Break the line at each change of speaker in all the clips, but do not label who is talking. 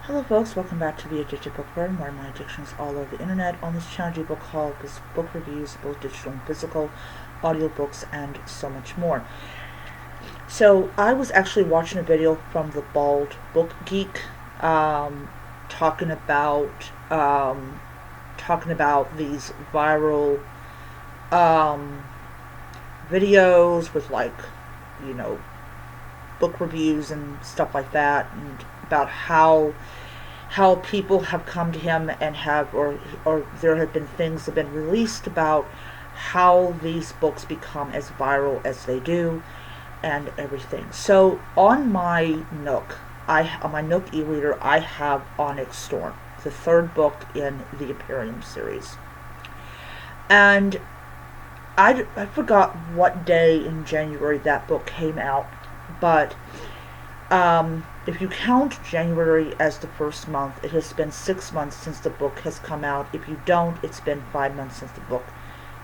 Hello folks, welcome back to the Addicted Bookworm, where my addiction is all over the internet. On this channel, I do book hauls, book reviews, both digital and physical, audiobooks, and so much more. So I was actually watching a video from the BaldbookGeek, talking about these viral videos with book reviews and stuff like that, and about how people have come to him and have or there have been things that have been released about how these books become as viral as they do and everything. So on my Nook e-reader, I have Onyx Storm, the third book in the Imperium series. And I forgot what day in January that book came out, but if you count January as the first month, it has been 6 months since the book has come out. If you don't, it's been 5 months since the book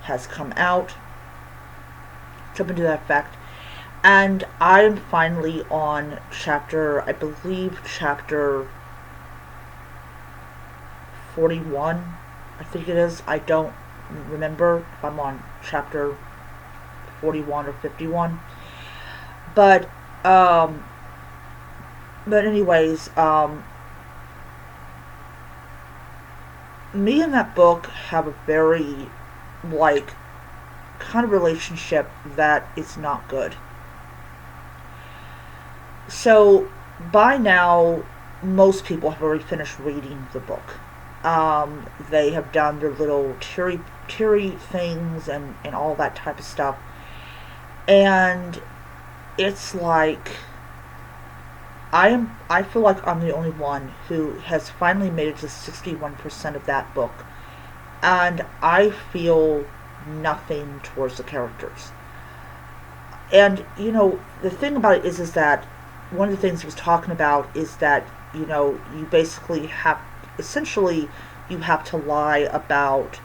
has come out. Something to that effect. And I am finally on chapter 41, I think it is. I don't remember if I'm on chapter 41 or 51. But anyways, me and that book have a very, kind of relationship that is not good. So, by now, most people have already finished reading the book. They have done their little teary things and all that type of stuff. And it's like, I feel like I'm the only one who has finally made it to 61% of that book, and I feel nothing towards the characters. And the thing about it is that one of the things he was talking about is that you basically have you have to lie about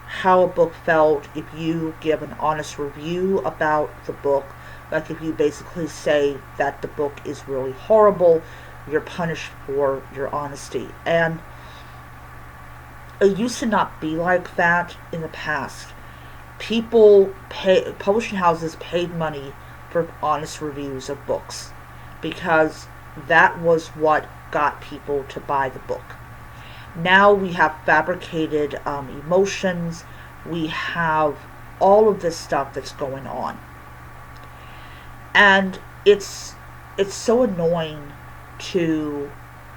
how a book felt if you give an honest review about the book. Like, if you basically say that the book is really horrible, you're punished for your honesty. And it used to not be like that in the past. Publishing houses paid money for honest reviews of books, because that was what got people to buy the book. Now we have fabricated emotions. We have all of this stuff that's going on. And it's so annoying to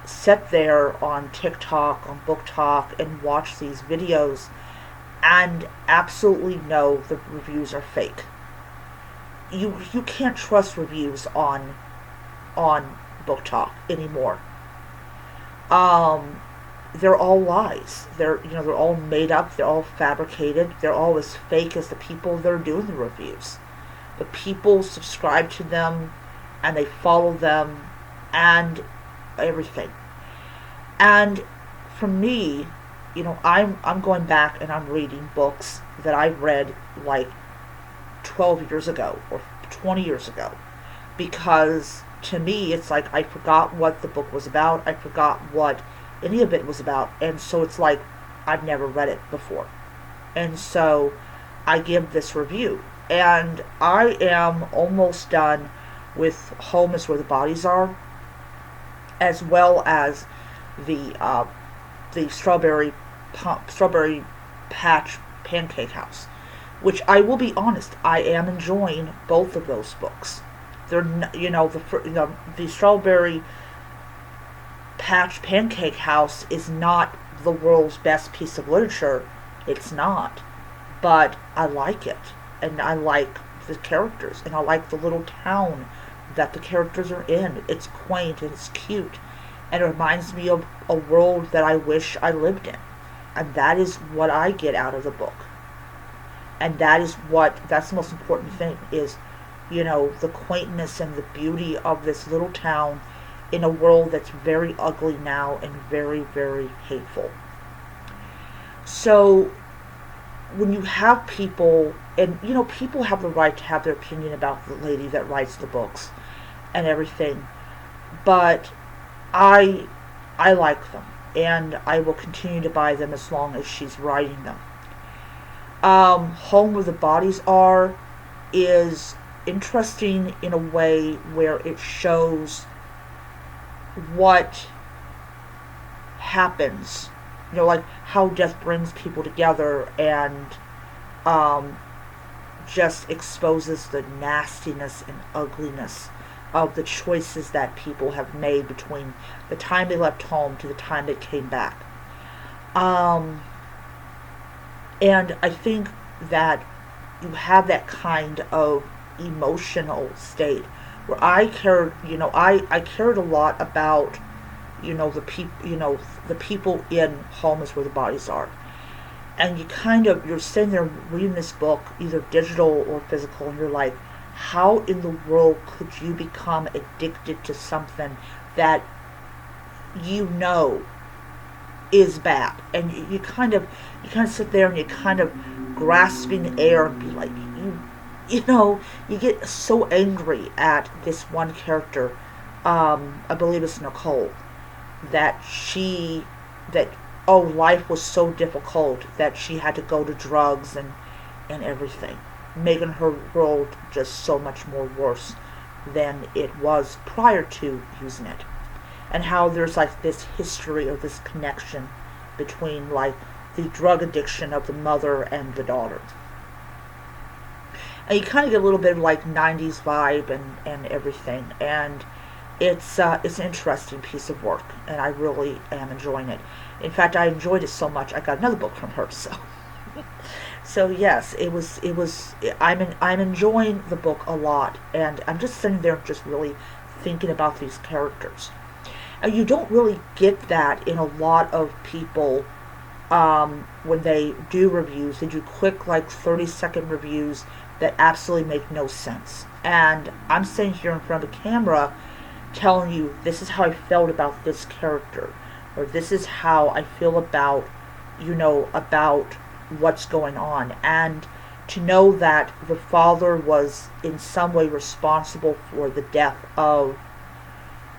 sit there on TikTok, on Book Talk, and watch these videos and absolutely know the reviews are fake. You can't trust reviews on Book Talk anymore. They're all lies. They're all made up. They're all fabricated. They're all as fake as the people that are doing the reviews. But people subscribe to them, and they follow them, and everything. And for me, I'm going back and I'm reading books that I read 12 years ago or 20 years ago, because to me it's like I forgot what the book was about. I forgot what any of it was about, and so it's like I've never read it before, and so I give this review. And I am almost done with Home is Where the Bodies Are, as well as the Strawberry Patch Pancake House, which I will be honest, I am enjoying both of those books. They're the Strawberry Patch Pancake House is not the world's best piece of literature. It's not, but I like it. And I like the characters, and I like the little town that the characters are in. It's quaint and it's cute, and it reminds me of a world that I wish I lived in. And that is what I get out of the book. And that's the most important thing, is the quaintness and the beauty of this little town in a world that's very ugly now and very, very hateful. So when you have people, and people have the right to have their opinion about the lady that writes the books and everything, but I I like them, and I will continue to buy them as long as she's writing them. Home Where the Bodies Are is interesting in a way where it shows what happens, like how death brings people together, and um, just exposes the nastiness and ugliness of the choices that people have made between the time they left home to the time they came back. Um, and I think that you have that kind of emotional state where I cared, I cared a lot about, the people in Homes Where the Bodies Are. And you're sitting there reading this book, either digital or physical, and you're like, how in the world could you become addicted to something that you know is bad? And you kind of sit there and you kind of grasping air and be like, you get so angry at this one character. I believe it's Nicole, that that life was so difficult that she had to go to drugs and everything, making her world just so much more worse than it was prior to using it. And how there's like this history or this connection between like the drug addiction of the mother and the daughter. And you kind of get a little bit of like 90s vibe and everything. And it's an interesting piece of work, and I really am enjoying it. In fact, I enjoyed it so much I got another book from her. So yes, I'm enjoying the book a lot, and I'm just sitting there just really thinking about these characters. And you don't really get that in a lot of people when they do reviews. They do quick, like 30-second reviews that absolutely make no sense. And I'm sitting here in front of the camera telling you, this is how I felt about this character, or this is how I feel about, about what's going on. And to know that the father was in some way responsible for the death of,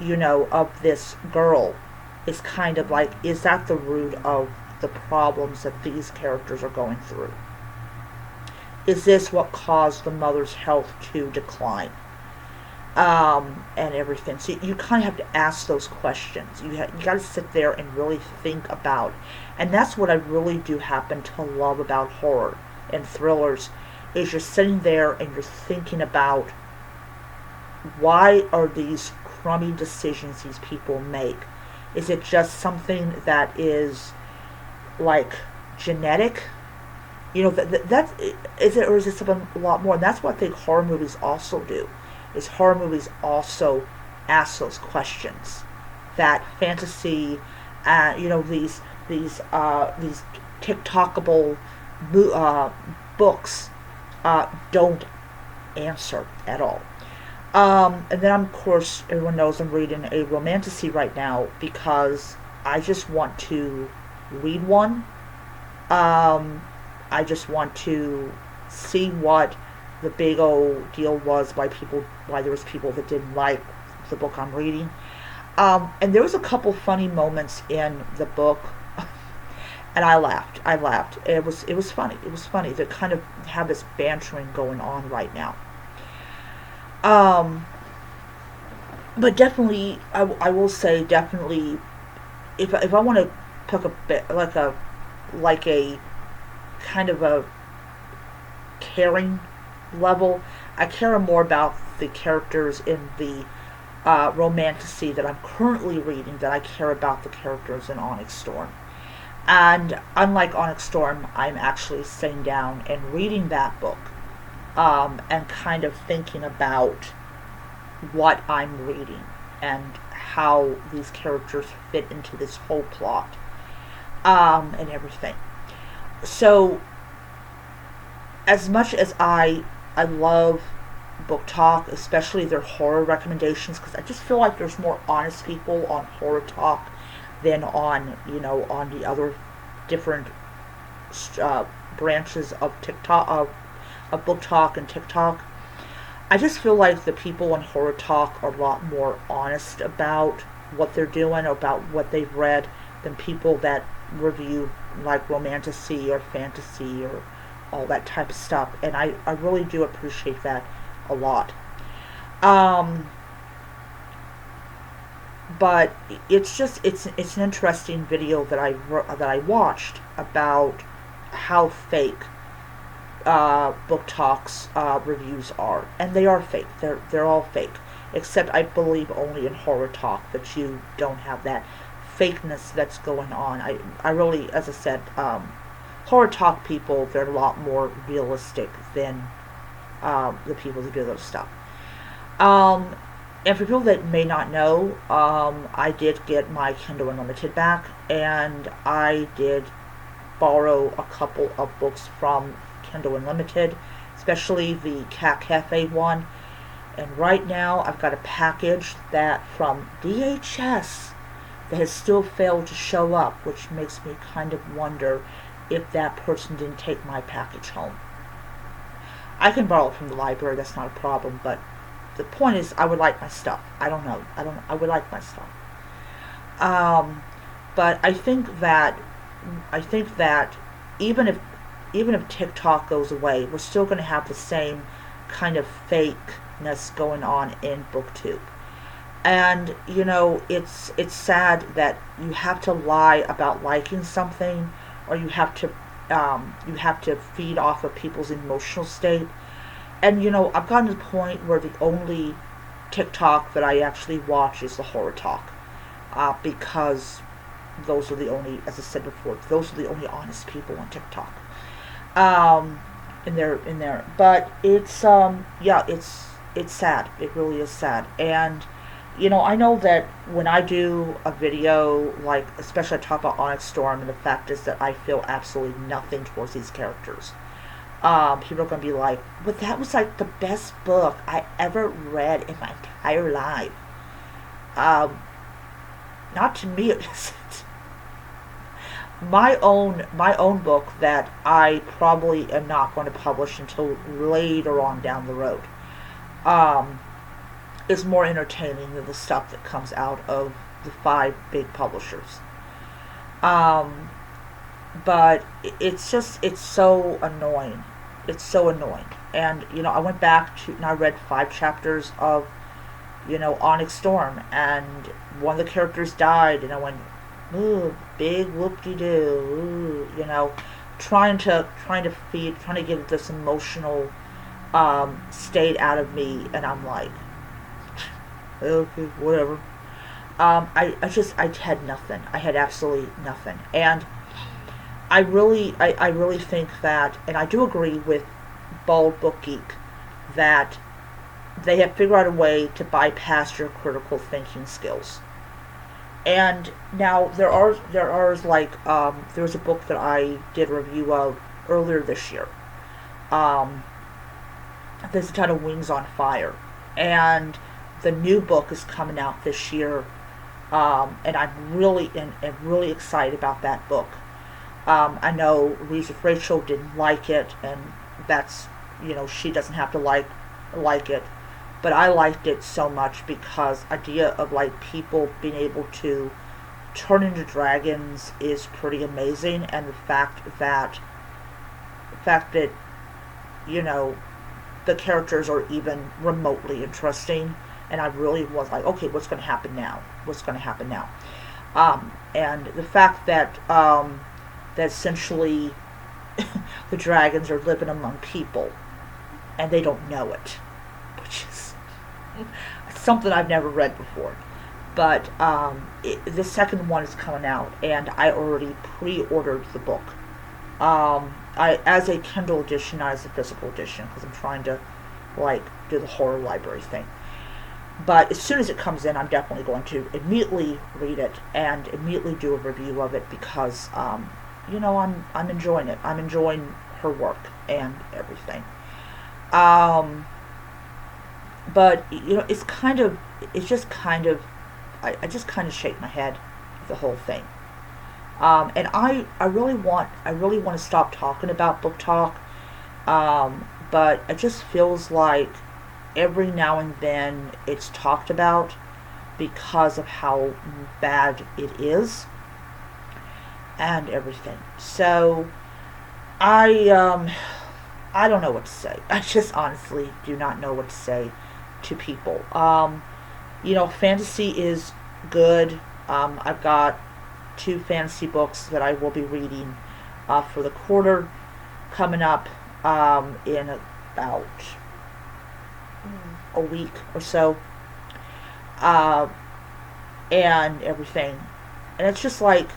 of this girl, is kind of like, is that the root of the problems that these characters are going through? Is this what caused the mother's health to decline? And everything. So you kind of have to ask those questions. You got to sit there and really think about. And that's what I really do happen to love about horror and thrillers, is you're sitting there and you're thinking about, why are these crummy decisions these people make? Is it just something that is like genetic? That's, is it, or is it something a lot more? And that's what I think horror movies also do. Is horror movies also ask those questions that fantasy, these TikTokable books don't answer at all. And then, of course, everyone knows I'm reading a romantasy right now because I just want to read one. I just want to see what the big old deal was, why there was people that didn't like the book I'm reading. And there was a couple funny moments in the book, and I laughed. It was funny. It was funny to kind of have this bantering going on right now. But definitely, I will say definitely, if I want to pick a bit like a kind of a caring level, I care more about the characters in the romantasy that I'm currently reading than I care about the characters in Onyx Storm. And unlike Onyx Storm, I'm actually sitting down and reading that book, and kind of thinking about what I'm reading and how these characters fit into this whole plot, and everything. So, as much as I love Book Talk, especially their horror recommendations, because I just feel like there's more honest people on Horror Talk than on the other different branches of TikTok, of Book Talk and TikTok. I just feel like the people on Horror Talk are a lot more honest about what they're doing, about what they've read, than people that review like romantasy or fantasy or all that type of stuff. And I really do appreciate that a lot. Um, but it's an interesting video that I watched about how fake book talks reviews are, and they are fake. They're all fake, except I believe only in horror talk that you don't have that fakeness that's going on. I really, as I said, horror talk people, they're a lot more realistic than the people that do those stuff. Um, and for people that may not know, I did get my Kindle Unlimited back, and I did borrow a couple of books from Kindle Unlimited, especially the Cat Cafe one. And right now, I've got a package that from DHS that has still failed to show up, which makes me kind of wonder if that person didn't take my package home. I can borrow it from the library, that's not a problem, but the point is, I would like my stuff. I don't know. I would like my stuff. Um, but I think that even if even if TikTok goes away, we're still going to have the same kind of fakeness going on in BookTube. And it's sad that you have to lie about liking something, or you have to feed off of people's emotional state. And I've gotten to the point where the only TikTok that I actually watch is the horror talk, because those are the only, as I said before, those are the only honest people on TikTok. Um, in there, but yeah, it's sad. It really is sad. And I know that when I do a video, like especially I talk about Onyx Storm, and the fact is that I feel absolutely nothing towards these characters. People are going to be like, but that was like the best book I ever read in my entire life. Um, Not to me, it isn't. My own book that I probably am not going to publish until later on down the road, um, is more entertaining than the stuff that comes out of the five big publishers. Um, but it's so annoying. It's so annoying. And I went back to and I read 5 chapters of Onyx Storm, and one of the characters died, and I went, ooh, big whoop-de-doo, trying to get this emotional state out of me, and I'm like, okay, whatever. I had nothing. I had absolutely nothing. And I really think that, and I do agree with BaldbookGeek, that they have figured out a way to bypass your critical thinking skills. And now there are like there's a book that I did a review of earlier this year. Um, there's a ton of Wings on Fire, and the new book is coming out this year, and I'm really excited about that book. I know Rachel didn't like it, and that's she doesn't have to like it, but I liked it so much because idea of like people being able to turn into dragons is pretty amazing, and the fact that you know the characters are even remotely interesting, and I really was like, okay, what's going to happen now? What's going to happen now? And the fact that that essentially the dragons are living among people and they don't know it, which is something I've never read before. But the second one is coming out, and I already pre-ordered the book. As a Kindle edition, not as a physical edition, because I'm trying to like do the horror library thing. But as soon as it comes in, I'm definitely going to immediately read it and immediately do a review of it because I'm enjoying it. I'm enjoying her work and everything. But it's just kind of I just kind of shake my head at the whole thing. And I really want to stop talking about book talk. But it just feels like every now and then it's talked about, because of how bad it is and everything. So I don't know what to say. I just honestly do not know what to say to people. Fantasy is good. I've got 2 fantasy books that I will be reading for the quarter coming up in about a week or so, uh, and everything. And it's just like,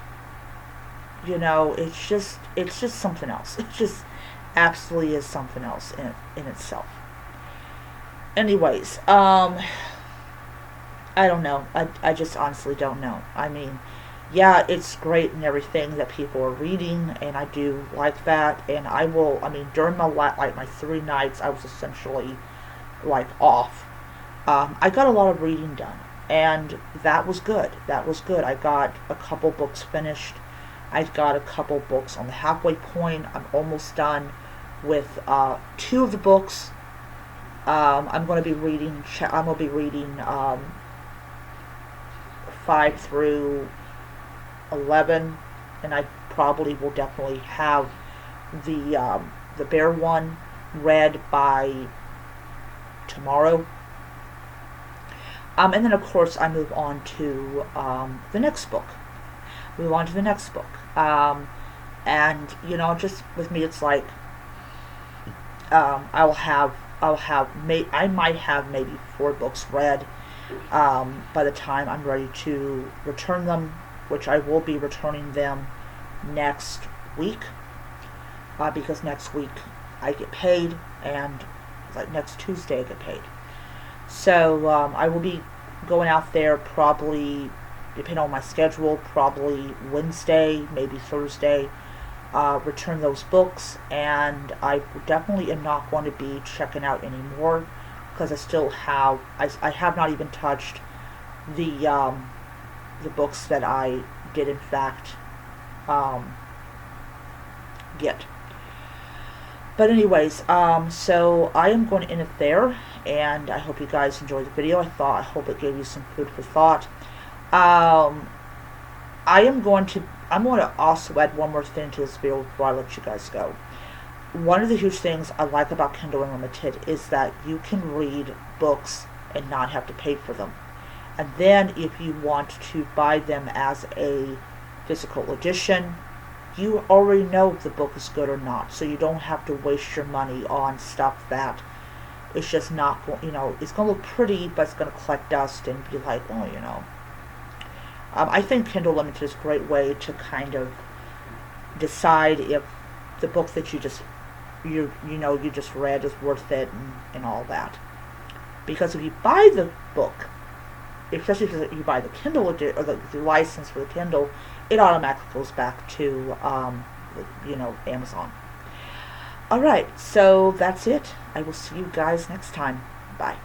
it's just something else. It just absolutely is something else in itself. Anyways, I don't know. I just honestly don't know. I mean, yeah, it's great and everything that people are reading, and I do like that. And during my 3 nights, I was essentially like off. I got a lot of reading done, and that was good. That was good. I got a couple books finished. I've got a couple books on the halfway point. I'm almost done with 2 of the books. I'm going to be reading. I'm going to be reading 5 through 11, and I probably will definitely have the bear one read by tomorrow. And then of course I move on to the next book. Move on to the next book. And just with me, it's like I might have maybe 4 books read by the time I'm ready to return them, which I will be returning them next week, because next week I get paid, and like next Tuesday I get paid. So I will be going out there probably, depending on my schedule, probably Wednesday, maybe Thursday, return those books, and I definitely am not going to be checking out anymore, because I have not even touched the books that I did in fact get. But anyways, so I am going to end it there, and I hope you guys enjoyed the video. I hope it gave you some food for thought. I'm going to also add one more thing to this video before I let you guys go. One of the huge things I like about Kindle Unlimited is that you can read books and not have to pay for them. And then if you want to buy them as a physical edition, you already know if the book is good or not. So you don't have to waste your money on stuff that it's just not, it's going to look pretty, but it's going to collect dust and be like, I think Kindle Unlimited is a great way to kind of decide if the book that you just read is worth it, and all that. Because if you buy the book, especially if you buy the Kindle or the license for the Kindle, it automatically goes back to Amazon. Alright, so that's it. I will see you guys next time. Bye.